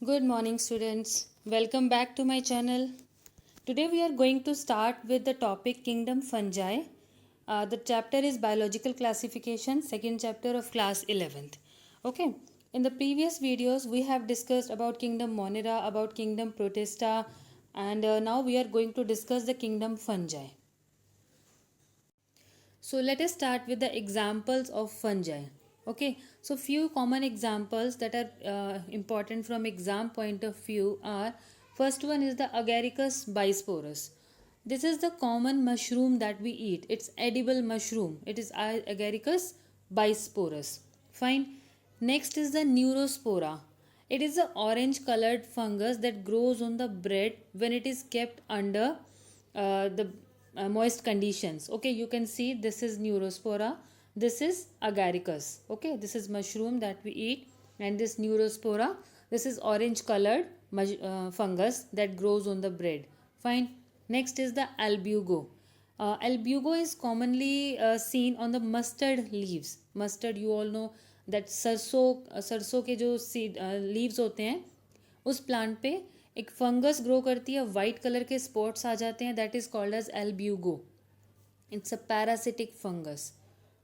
Good morning, students. Welcome back to my channel. Today we are going to start with the topic Kingdom Fungi. The chapter is Biological Classification, second chapter of class 11th. Okay. In the previous videos, we have discussed about Kingdom Monera, about Kingdom Protista, and now we are going to discuss the Kingdom Fungi. So let us start with the examples of fungi. Okay, so few common examples that are important from exam point of view are, first one is the Agaricus bisporus. This is the common mushroom that we eat. It's edible mushroom. It is Agaricus bisporus. Fine. Next is the Neurospora. It is a orange colored fungus that grows on the bread when it is kept under the moist conditions. Okay, you can see this is Neurospora, this is Agaricus. Okay, this is mushroom that we eat, and this Neurospora, this is orange colored fungus that grows on the bread. Fine. Next is the Albugo. Albugo is commonly seen on the mustard leaves. Mustard, you all know that सरसों के जो seed leaves होते हैं, उस plant पे एक fungus grow करती है, वाइट कलर के स्पॉट्स आ जाते हैं, that is called as Albugo. It's a parasitic fungus.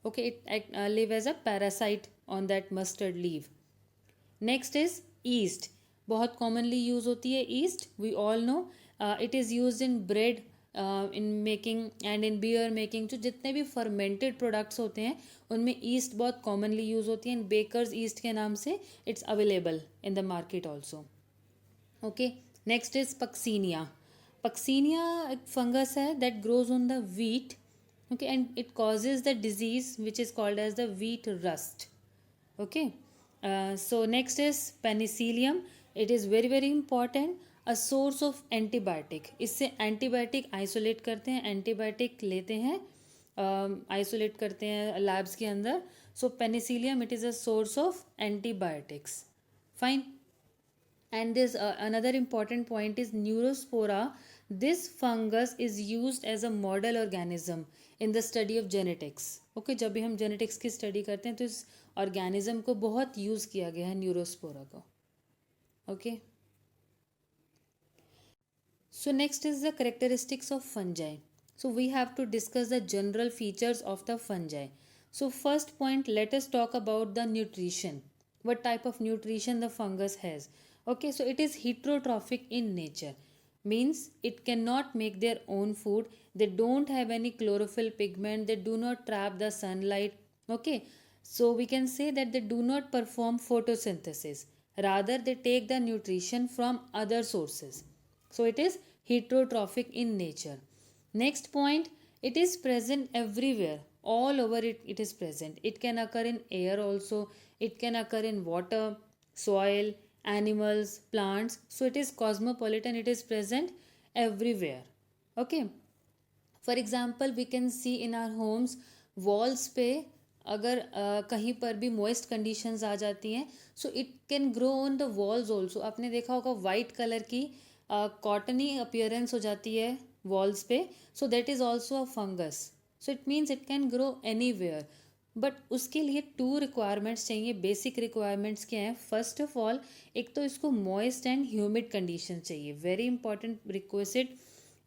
Okay, it live as a parasite on that mustard leave. Next is yeast. बहुत कॉमनली यूज होती है yeast. We all know it is use in bread, in making and in beer making. जो जितने भी fermented products होते हैं उनमें east बहुत कॉमनली यूज होती है. इन बेकर्स ईस्ट के नाम से it's available in the market also. Okay, next is Puccinia. Puccinia एक फंगस है that grows on the wheat. Okay, and it causes the disease which is called as the wheat rust. Okay, so next is penicillium. It is very very important, a source of antibiotic. इससे antibiotic isolate करते हैं, antibiotic लेते हैं, isolate करते हैं labs के अंदर. So penicillium, it is a source of antibiotics. Fine. And this another important point is Neurospora. This fungus is used as a model organism in the study of genetics. Okay, जब भी हम genetics की study करते हैं तो इस organism को बहुत use किया गया है Neurospora को. Okay, so next is the characteristics of fungi. So we have to discuss the general features of the fungi. So first point, let us talk about the nutrition. What type of nutrition the fungus has. Okay, so it is heterotrophic in nature, means it cannot make their own food. They don't have any chlorophyll pigment, they do not trap the sunlight. Okay, so we can say that they do not perform photosynthesis, rather they take the nutrition from other sources. So it is heterotrophic in nature. Next point, it is present everywhere, all over it is present. It can occur in air also, it can occur in water, soil, animals, plants. So it is cosmopolitan, it is present everywhere. Okay, for example we can see in our homes walls पे अगर कहीं पर भी moist conditions आ जाती हैं, so it can grow on the walls also. आपने देखा होगा white color की कॉटनी appearance हो जाती है walls पे, so that is also a fungus. So it means it can grow anywhere. But उसके लिए 2 रिक्वायरमेंट्स चाहिए. बेसिक रिक्वायरमेंट्स क्या हैं? फर्स्ट ऑफ ऑल, एक तो इसको मॉइस्ट एंड ह्यूमिड कंडीशन चाहिए. Very important request,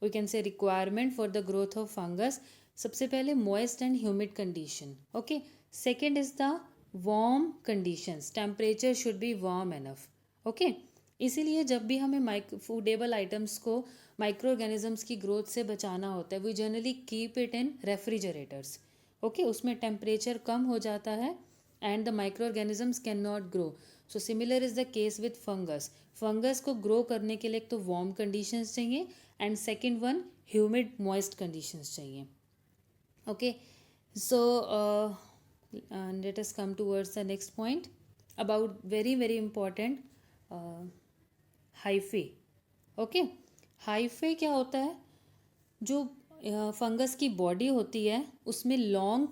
we can say requirement for the growth of fungus. सबसे पहले moist and humid condition. Okay, second is the warm conditions. Temperature should be warm enough. Okay, इसीलिए जब भी हमें foodable items को microorganisms की ग्रोथ से बचाना होता है, we generally keep it in refrigerators. Okay, उसमें टेम्परेचर कम हो जाता है and the micro organisms can not grow. So similar is the case with fungus. Fungus को ग्रो करने के लिए एक तो वार्म कंडीशंस चाहिए and second one humid moist conditions चाहिए. Okay, so let us come towards the next point about very very important hyphae. Okay, hyphae क्या होता है? जो फंगस की बॉडी होती है उसमें लॉन्ग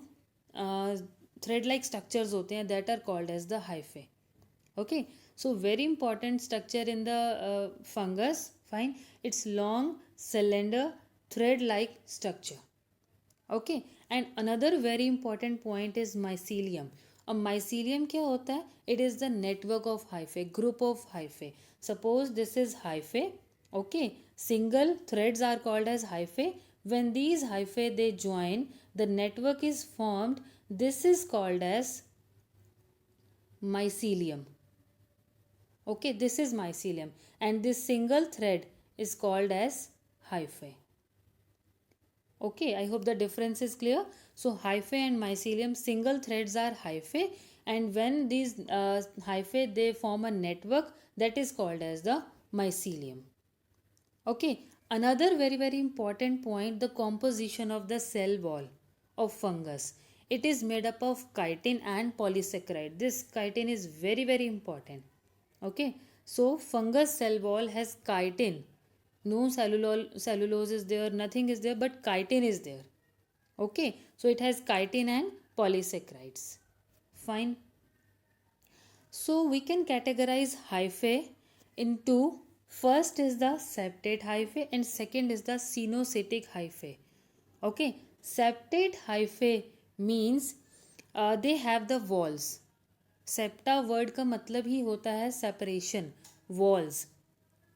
थ्रेड लाइक स्ट्रक्चर्स होते हैं, that are called as the hyphae. Okay, so very important structure in the fungus. Fine, it's long cylinder thread like structure. Okay, and another very important point is mycelium. अब mycelium क्या होता है? It is the network of hyphae, group of hyphae. Suppose this is hyphae. Okay, single threads are called as hyphae. When these hyphae they join, the network is formed. This is called as mycelium. Okay, this is mycelium, and this single thread is called as hyphae. Okay, I hope the difference is clear. So hyphae and mycelium, single threads are hyphae, and when these hyphae they form a network, that is called as the mycelium. Okay, another very important point, the composition of the cell wall of fungus. It is made up of chitin and polysaccharide. This chitin is very important. Okay, so fungus cell wall has chitin. No cellulose is there, nothing is there, but chitin is there. Okay, so it has chitin and polysaccharides. Fine. So we can categorize hyphae into, first is the septate hyphae and second is the cenocytic hyphae. Okay, septate hyphae means they have the walls. Septa word का मतलब ही होता है separation, walls.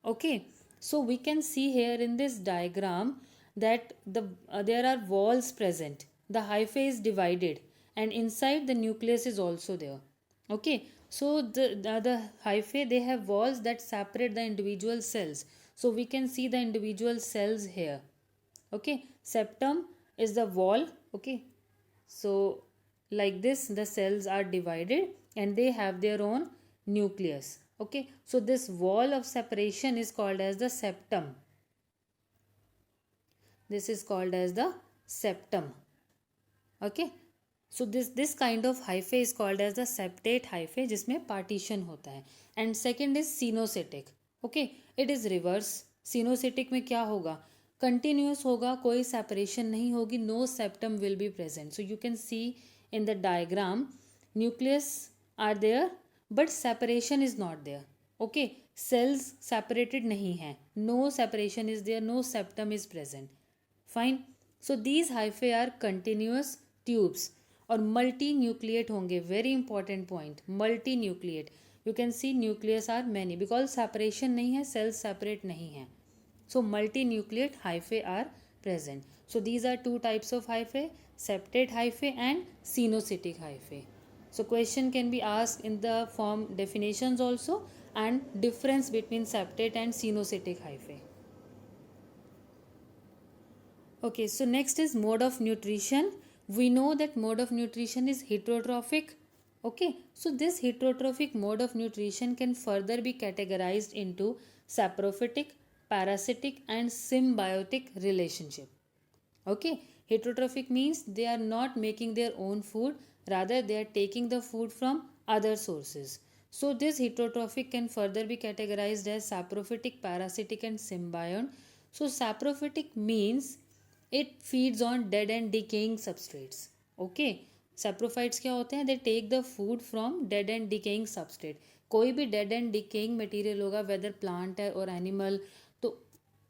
Okay, so we can see here in this diagram that there are walls present. The hyphae is divided and inside the nucleus is also there. Okay, so the hyphae they have walls that separate the individual cells. So we can see the individual cells here. Okay, septum is the wall. Okay, so like this the cells are divided and they have their own nucleus. Okay, so this wall of separation is called as the septum. This is called as the septum. Okay, so this kind of hyphae is called as the septate hyphae, जिसमें partition होता है. And second is cenocytic. Okay, it is reverse. Cenocytic में क्या होगा? Continuous होगा, कोई separation नहीं होगी, no septum will be present. So you can see in the diagram, nucleus are there but separation is not there. Okay, cells separated नहीं है, no separation is there, no septum is present. Fine. So these hyphae are continuous tubes और multinucleate होंगे. Very important point, multinucleate. You can see nucleus are many because separation नहीं है, cells separate नहीं है. So multinucleate hyphae are present. So these are two types of hyphae, septate hyphae and coenocytic hyphae. So question can be asked in the form definitions also and difference between septate and cenocytic hyphae. Okay, so next is mode of nutrition. We know that mode of nutrition is heterotrophic. Okay, so this heterotrophic mode of nutrition can further be categorized into saprophytic, parasitic and symbiotic relationship. Okay, heterotrophic means they are not making their own food, rather they are taking the food from other sources. So this heterotrophic can further be categorized as saprophytic, parasitic and symbiont. So saprophytic means it feeds on dead and decaying substrates. Okay, saprophytes क्या होते हैं? They take the food from dead and decaying substrate. कोई भी dead and decaying material होगा, whether plant है or animal, तो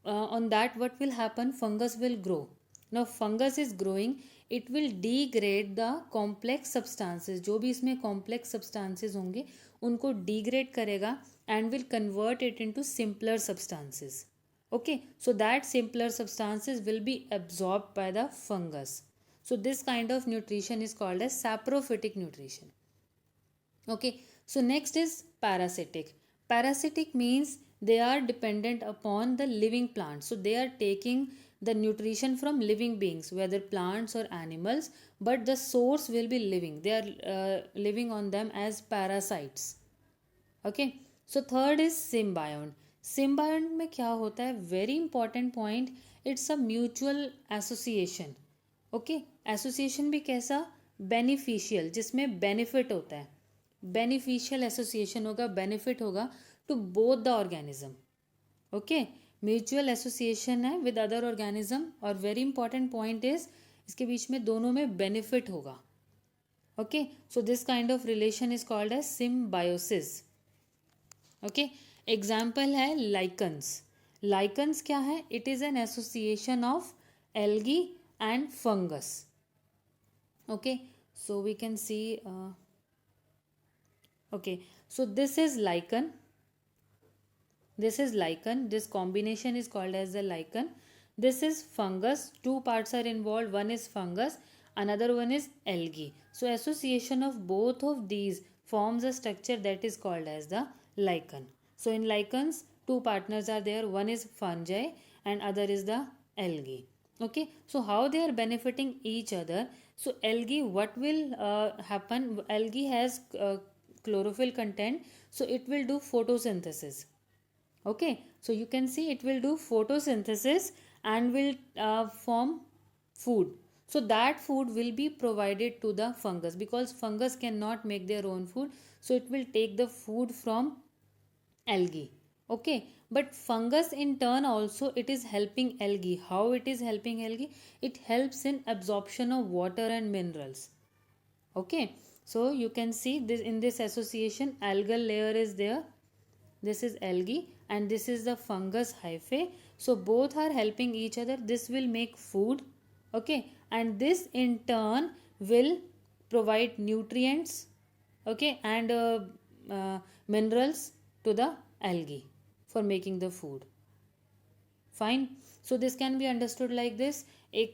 on that what will happen? Fungus will grow. Now fungus is growing, it will degrade the complex substances. जो भी इसमें complex substances होंगे उनको degrade करेगा and will convert it into simpler substances. Okay, so that simpler substances will be absorbed by the fungus. So this kind of nutrition is called as saprophytic nutrition. Okay, so next is parasitic. Parasitic means they are dependent upon the living plants. So they are taking the nutrition from living beings, whether plants or animals, but the source will be living. They are living on them as parasites. Okay, so third is symbiont. Symbiont में क्या होता है? Very important point, it's a mutual association. Okay, association भी कैसा? Beneficial, जिसमें benefit होता है. Beneficial association होगा, benefit होगा to both the organism. Okay, mutual association है with other organism और very important point is इसके बीच में दोनों में benefit होगा. Okay, so this kind of relation is called as symbiosis. Okay, example है लाइकन्स. लाइकन्स क्या है? It is an association of algae and fungus. Okay, so we can see Okay, so this is lichen. This is lichen. This combination is called as the lichen. This is fungus. Two parts are involved. One is fungus, another one is algae. So association of both of these forms a structure that is called as the lichen. So in lichens, two partners are there. One is fungi and other is the algae. Okay, so how they are benefiting each other? So algae, what will happen? Algae has chlorophyll content, so it will do photosynthesis. Okay, so you can see it will do photosynthesis and will form food. So that food will be provided to the fungus, because fungus cannot make their own food, so it will take the food from algae. Okay, but fungus in turn also it is helping algae. How it is helping algae? It helps in absorption of water and minerals. Okay, so you can see this in this association, algal layer is there. This is algae and this is the fungus hyphae. So both are helping each other. This will make food. Okay, and this in turn will provide nutrients, okay, and minerals to the algae for making the food. Fine. So this can be understood like this. एक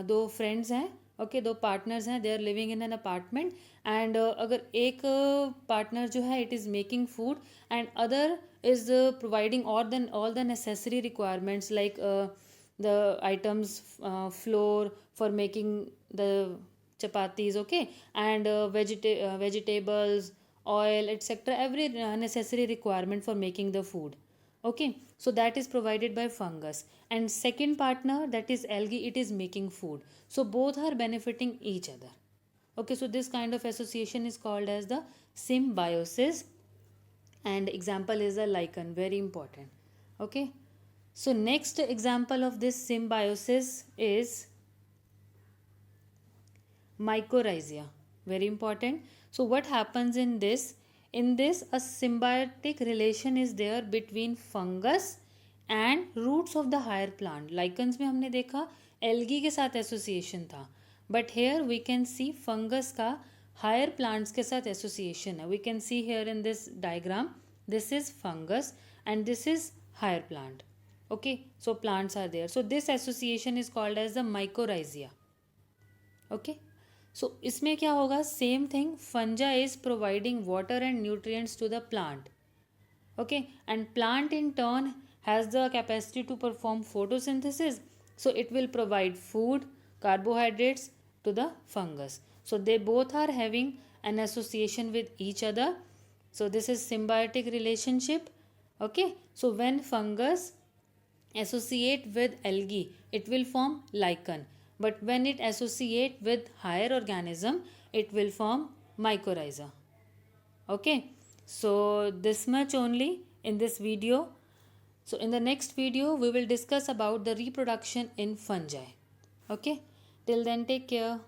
दो friends हैं, okay, दो partners हैं, they are living in an apartment, and अगर एक partner जो है it is making food and other is providing all the necessary requirements like the items, flour for making the chapatis, okay, and vegetables, oil, etc., every necessary requirement for making the food. Okay, so that is provided by fungus, and second partner, that is algae, it is making food. So both are benefiting each other. Okay, so this kind of association is called as the symbiosis, and example is a lichen, very important. Okay, so next example of this symbiosis is mycorrhiza, very important. So what happens in this? In this, a symbiotic relation is there between fungus and roots of the higher plant. Lichens में हमने देखा algae के साथ association था, but here we can see fungus का higher plants के साथ association है. We can see here in this diagram, this is fungus and this is higher plant. Okay, so plants are there. So this association is called as the mycorrhiza. Okay, so इसमें क्या होगा? Same thing, fungi is providing water and nutrients to the plant. Okay, and plant in turn has the capacity to perform photosynthesis, so it will provide food, carbohydrates to the fungus. So they both are having an association with each other. So this is symbiotic relationship. Okay, so when fungus associate with algae, it will form lichen, but when it associate with higher organism, it will form mycorrhiza. Okay, so this much only in this video. So in the next video we will discuss about the reproduction in fungi. Okay, till then take care.